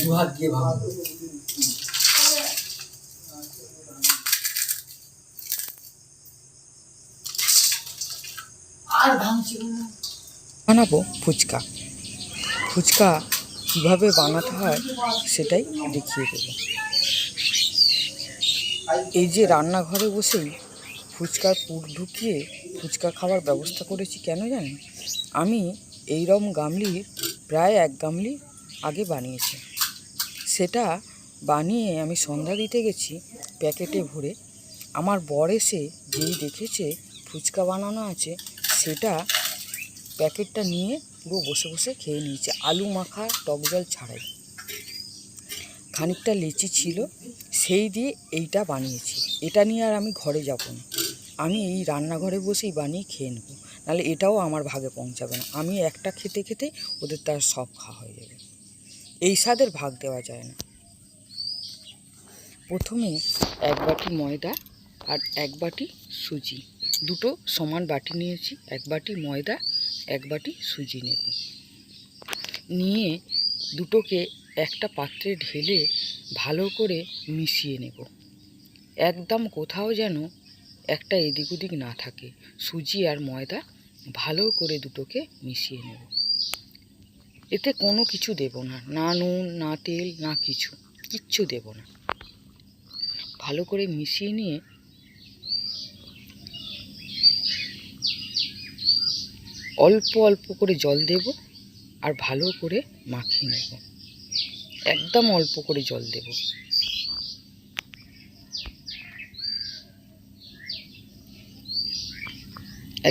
দুহাত দিয়ে ভালো আর ভাঙছি বানাবো ফুচকা। ফুচকা কীভাবে বানাতে হয় সেটাই দেখিয়ে দেবো। এই যে রান্নাঘরে বসেই ফুচকার পুর ঢুকিয়ে ফুচকা খাওয়ার ব্যবস্থা করেছি কেন জানেন? আমি এইরকম গামলির প্রায় 1 গামলি আগে বানিয়েছি। সেটা বানিয়ে আমি সন্ধ্যা দিতে গেছি প্যাকেটে ভরে। আমার বর এসে যেই দেখেছে ফুচকা বানানো আছে, সেটা প্যাকেটটা নিয়ে পুরো বসে বসে খেয়ে নিয়েছে, আলু মাখা টক জল ছাড়াই। খানিকটা লেচি ছিল, সেই দিয়ে এইটা বানিয়েছি। এটা নিয়ে আর আমি ঘরে যাব না, আমি এই রান্নাঘরে বসেই বানিয়ে খেয়ে নেব, নাহলে এটাও আমার ভাগে পৌঁছাবে না। আমি একটা খেতে খেতে ওদের তার সব খাওয়া হয়ে যাবে। এই স্বাদের ভাগ দেওয়া যায় না। প্রথমে 1 বাটি ময়দা আর 1 বাটি সুজি, দুটো সমান বাটি নিয়েছি। 1 বাটি ময়দা 1 বাটি সুজি নেব। নিয়ে দুটোকে একটা পাত্রে ঢেলে ভালো করে মিশিয়ে নেব। একদম কোথাও যেন একটা এদিক ওদিক না থাকে। সুজি আর ময়দা ভালো করে দুটোকে মিশিয়ে নেব। এতে কোনো কিছু দেব না, না নুন না তেল না কিচ্ছু দেব না। ভালো করে মিশিয়ে নিয়ে অল্প অল্প করে জল দেব আর ভালো করে মাখিয়ে নেব। একদম অল্প করে জল দেব।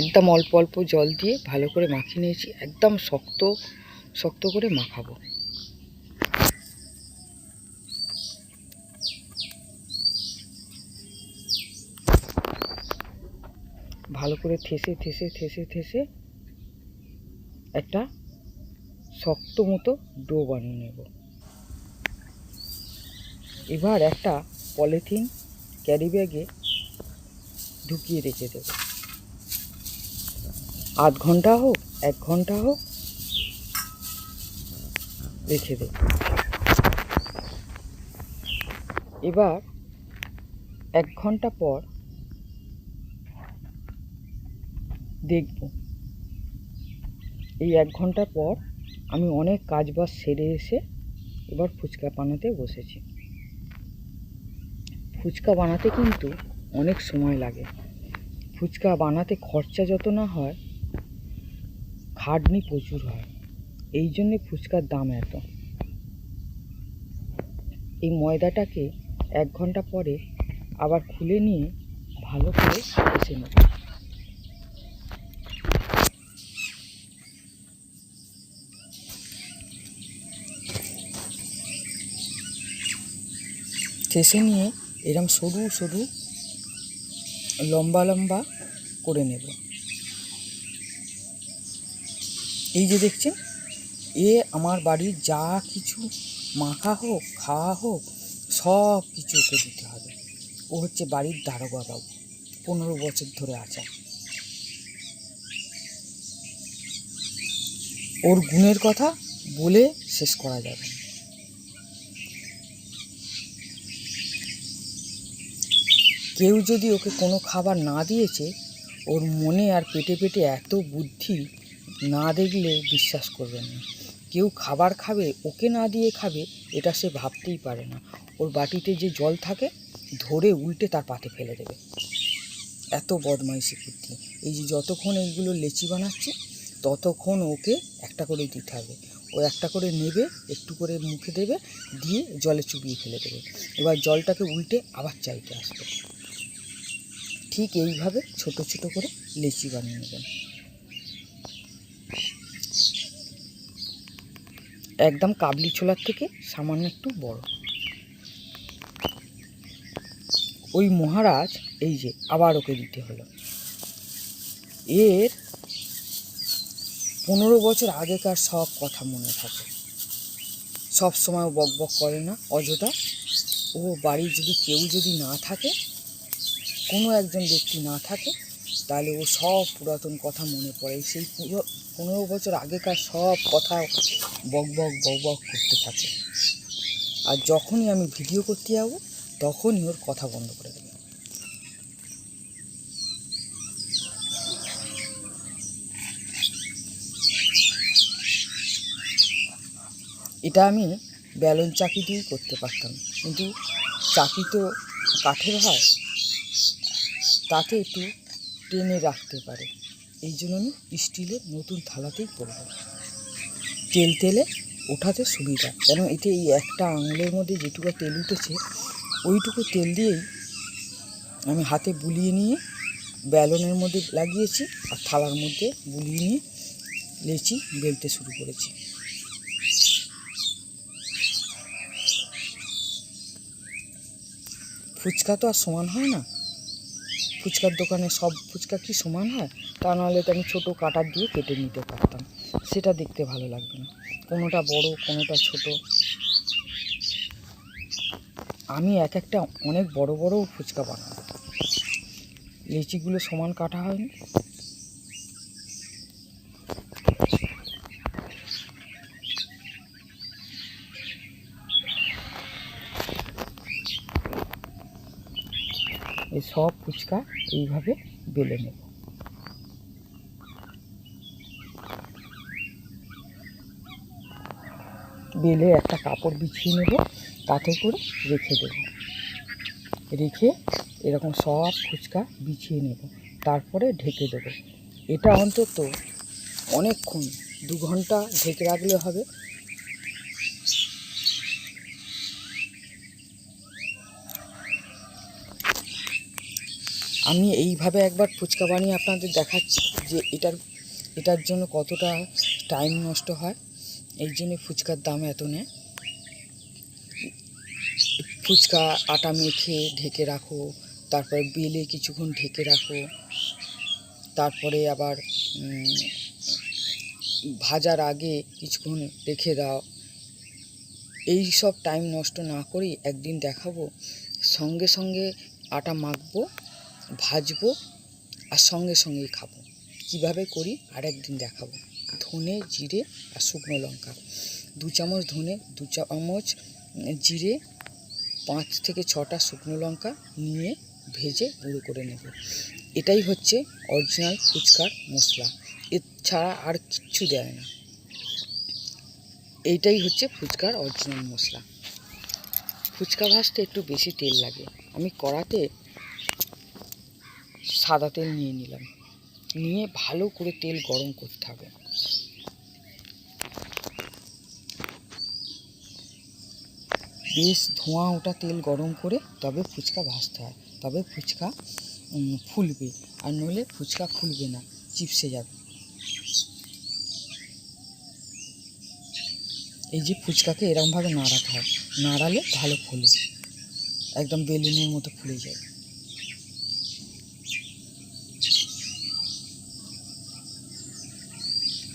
একদম অল্প অল্প জল দিয়ে ভালো করে মাখিয়ে নিয়েছি। একদম শক্ত শক্ত করে মাখাবো। ভালো করে ঠেসে ঠেসে ঠেসে ঠেসে একটা শক্ত মতো ডো বানিয়ে নেব। এবার একটা পলিথিন ক্যারি ব্যাগে ঢুকিয়ে রেখে দেব। আধ ঘন্টা হোক 1 ঘন্টা হোক রেখে দেব। এবার 1 ঘন্টা পর দেখব। এই 1 ঘন্টা পর আমি অনেক কাজবাজ সেরে এসে এবার ফুচকা বানাতে বসেছি। ফুচকা বানাতে কিন্তু অনেক সময় লাগে। ফুচকা বানাতে খরচা যত না হয়, খাটনি প্রচুর হয়। এই জন্যে ফুচকার দাম এত। এই ময়দাটাকে 1 ঘন্টা পরে আবার খুলে নিয়ে ভালো করে কষে নেব। ঠেসে নিয়ে এরম সরু সরু লম্বা লম্বা করে নেব। এই যে দেখছেন, আমার বাড়ির যা কিছু মাখা হোক খাওয়া হোক সব কিছু ওকে দিতে হবে। ও হচ্ছে বাড়ির দারোগা বাবু, 15 বছর ধরে আছে। ওর গুণের কথা বলে শেষ করা যাবে না। কেউ যদি ওকে কোনো খাবার না দিয়েছে, ওর মনে আর পেটে পেটে এত বুদ্ধি, না দেখলে বিশ্বাস করবেন না। কেউ খাবার খাবে, ওকে না দিয়ে খাবে, এটা সে ভাবতেই পারে না। ওর বাটিতে যে জল থাকে ধরে উল্টে তার পাতে ফেলে দেবে। এত বদমাইশি বুদ্ধি। এই যে যতক্ষণ এইগুলো লেচি বানাচ্ছে ততক্ষণ ওকে একটা করে দিতে হবে। ও একটা করে নেবে, একটু করে মুখে দেবে, দিয়ে জলে চুবিয়ে ফেলে দেবে। এবার জলটাকে উল্টে আবার চাইতে আসবে। ঠিক এইভাবে ছোট ছোট করে লেচি বানিয়ে নেবেন। একদম কাবলি ছোলার থেকে সামান্য একটু বড়। ওই মহারাজ এই যে আবার ওকে দিতে হলো। এর 15 বছর আগেকার সব কথা মনে থাকে। সব সময় ও বক বক করে না অযথা। ও বাড়ির যদি কেউ যদি না থাকে, কোনো একজন ব্যক্তি না থাকে, তাহলে ও সব পুরাতন কথা মনে পড়ে, সেই 15 বছর আগেকার সব কথা বক বক বক বক করতে থাকে। আর যখনই আমি ভিডিও করতে যাবো তখনই ওর কথা বন্ধ করে দেবে। এটা আমি বেলুন চাকি দিয়েই করতে পারতাম, কিন্তু চাকি তো কাঠের হয়, তাতে একটু টেনে রাখতে পারে, এই জন্য আমি স্টিলের নতুন থালাতেই করব। তেলে ওঠাতে সুবিধা, কেন এতে এই একটা আঙুলের মধ্যে যেটুকু তেল উঠেছে ওইটুকু তেল দিয়েই আমি হাতে বুলিয়ে নিয়ে বেলনের মধ্যে লাগিয়েছি আর থালার মধ্যে বুলিয়ে নিয়ে লেচি বেলতে শুরু করেছি। ফুচকা তো আর সমান হয় না, ফুচকার দোকানে সব ফুচকা কি সমান হয়? তা নাহলে তো আমি ছোটো কাটার দিয়ে কেটে নিতে পারতাম, সেটা দেখতে ভালো লাগবে না, কোনোটা বড় কোনোটা ছোট। আমি একটা অনেক বড় বড় ফুচকা বানাবো। লিচিগুলো সমান কাটা হয়নি, এই সব ফুচকা এইভাবে বেলে নেব। বেলে একটা কাপড় বিছিয়ে নেব, তাতে করে রেখে দেব। রেখে এরকম সব ফুচকা বিছিয়ে নেব, তারপরে ঢেকে দেব। এটা অন্তত অনেকক্ষণ 2 ঘন্টা ঢেকে রাখলে হবে। আমি এইভাবে একবার ফুচকা বানিয়ে আপনাদের দেখাচ্ছি যে এটার জন্য কতটা টাইম নষ্ট হয়, এই জন্য ফুচকার দাম এত নেয়। ফুচকা আটা মেখে ঢেকে রাখো, তারপরে বেলে কিছুক্ষণ ঢেকে রাখো, তারপরে আবার ভাজার আগে কিছুক্ষণ রেখে দাও। এই সব টাইম নষ্ট না করেই একদিন দেখাবো, সঙ্গে সঙ্গে আটা মাখবো, ভাজবো আর সঙ্গে সঙ্গেই খাবো। কিভাবে করি আর একদিন দেখাবো। ধনে, জিরে আর শুকনো লঙ্কা, 2 চামচ ধনে, 2 চামচ জিরে, 5 থেকে 6টা শুকনো লঙ্কা নিয়ে ভেজে গুঁড়ো করে নেব। এটাই হচ্ছে অরিজিনাল ফুচকার মশলা, এছাড়া আর কিচ্ছু দেয় না। এইটাই হচ্ছে ফুচকার অরিজিনাল মশলা। ফুচকা ভাজতে একটু বেশি তেল লাগে, আমি কড়াতে সাদা তেল নিয়ে নিলাম, নিয়ে ভালো করে তেল গরম করতে হবে। বেশ ধোঁয়া ওঠা তেল গরম করে তবে ফুচকা ভাজতে হয়, তবে ফুচকা ফুলবে, আর নইলে ফুচকা ফুলবে না, চিপসে যাবে। এই যে ফুচকাকে এরকমভাবে নাড়াতে হয়, নাড়ালে ভালো ফুলে, একদম বেলুনের মতো ফুলে যায়।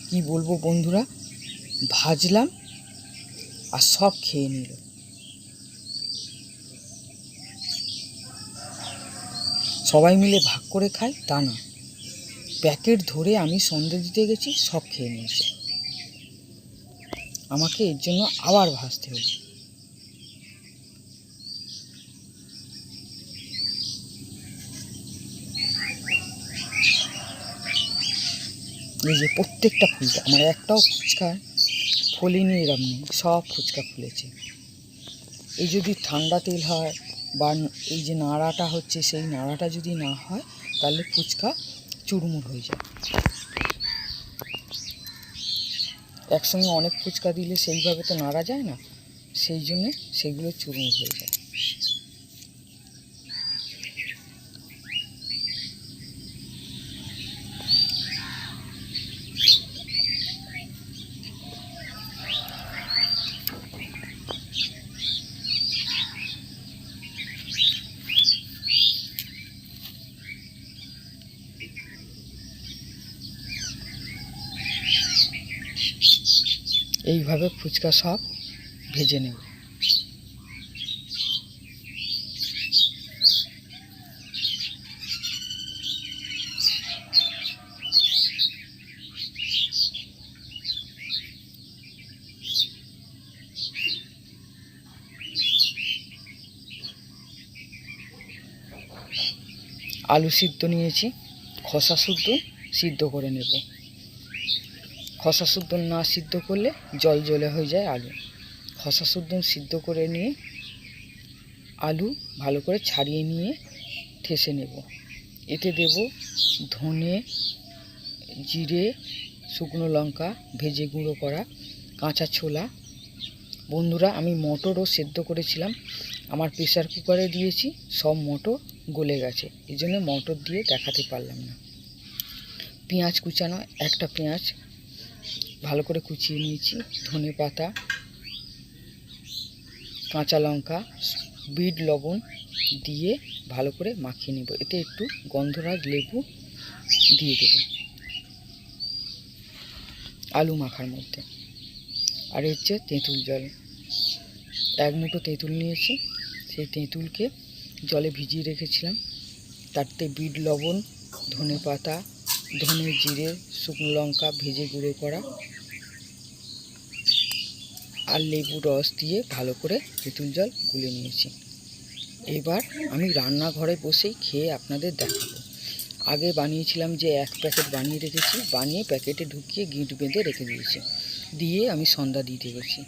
কি বলবো বন্ধুরা, ভাজলাম আর সব খেয়ে নিল। সবাই মিলে ভাগ করে খায় তা না, প্যাকেট ধরে আমি সন্দেশ দিতে গেছি, সব খেয়ে নিয়েছে। আমাকে এর জন্য আবার ভাজতে হলো। এই যে প্রত্যেকটা ফুলটা, আমার একটাও ফুচকা ফোলেনি এরম নেই, সব ফুচকা ফুলেছে। এই যদি ঠান্ডা তেল হয় বা এই যে নাড়াটা হচ্ছে সেই নাড়াটা যদি না হয় তাহলে ফুচকা চুরমুর হয়ে যায়। একসঙ্গে অনেক ফুচকা দিলে সেইভাবে তো নাড়া যায় না, সেই জন্যে সেগুলো চুরমুর হয়ে যায়। এইভাবে ফুচকা সব ভেজে নেব। আলু সিদ্ধ নিয়েছি, খোসা শুদ্ধ সিদ্ধ করে নেব। খোসা শুদ্ধ না সিদ্ধ করলে জল জলে হয়ে যায় আলু। খোসা শুদ্ধ সিদ্ধ করে নিয়ে আলু ভালো করে ছাড়িয়ে নিয়ে ঠেসে নেব। এতে দেব ধনে, জিরে, শুকনো লঙ্কা, ভেজে গুঁড়ো করা, কাঁচা ছোলা। বন্ধুরা, আমি মটরও সেদ্ধ করেছিলাম, আমার প্রেসার কুকারে দিয়েছি, সব মটর গলে গেছে, এই জন্য মটর দিয়ে দেখাতে পারলাম না। পেঁয়াজ কুচানো, একটা পেঁয়াজ ভালো করে কুচিয়ে নিয়েছি, ধনে পাতা, কাঁচা লঙ্কা, বিট লবণ দিয়ে ভালো করে মাখিয়ে নেব। এতে একটু গন্ধরাজ লেবু দিয়ে দেব আলু মাখার মধ্যে। আর হচ্ছে তেঁতুল জল, এক মুঠো তেঁতুল নিয়েছি, সেই তেঁতুলকে জলে ভিজিয়ে রেখেছিলাম, তাতে বিট লবণ, ধনে পাতা, ধনে, জিরে, শুকনো লঙ্কা ভেজে গুঁড়ো করা আর লেবু রস দিয়ে ভালো করে তেঁতুল জল গুলে নিয়েছি। এবার আমি রান্নাঘরে বসেই খেয়ে আপনাদের দেখাবো। আগে বানিয়েছিলাম যে 1 প্যাকেট বানিয়ে রেখেছি, বানিয়ে প্যাকেটে ঢুকিয়ে গিঁট বেঁধে রেখে দিয়েছি, দিয়ে আমি সন্ধ্যা দিতে গেছি।